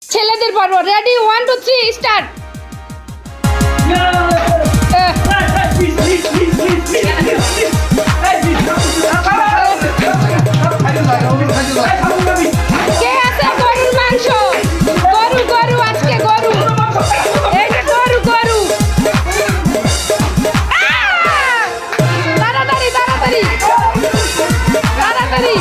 ছেলেদের পর্ব ready 1 2 3 start কে আছে গরুর মাংস গরু গরু আজকে গরু এই যে গরু গরু তাড়াতাড়ি তাড়াতাড়ি তাড়াতাড়ি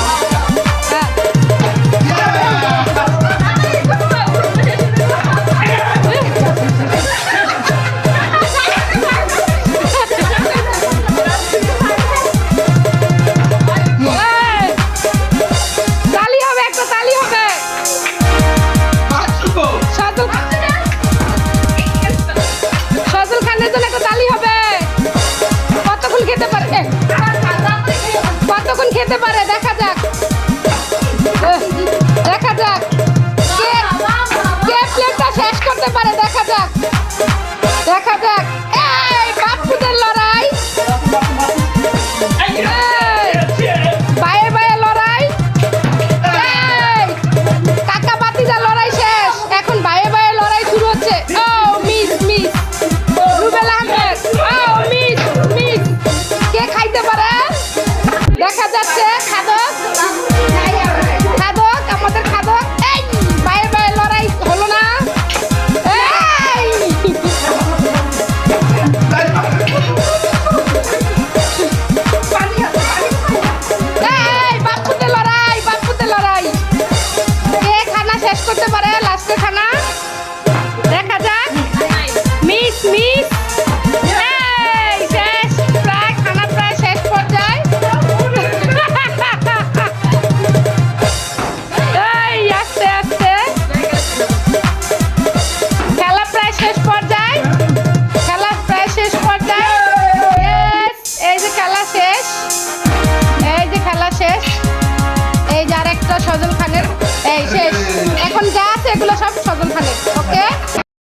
কতক্ষণ খেতে পারে দেখা যাক দেখা যাক কে প্লেটটা শেষ করতে পারে দেখা যাক দেখা যাক এই বাপুদের লড়াই বায়ে বায়ে লড়াই কাকা বাতিজা লড়াই শেষ এখন বায়ে বায়ে লড়াই শুরু হচ্ছে ও মিস মিস রুবেল আহমেদ ও মিস মিস কে খাইতে পারে দেখা যাচ্ছে খাদক খাদক আমাদের খাদক এই বায়ে বায়ে লড়াই হলো না এই বাপুতে লড়াই কে খানা শেষ করতে পারে লাস্টে খানা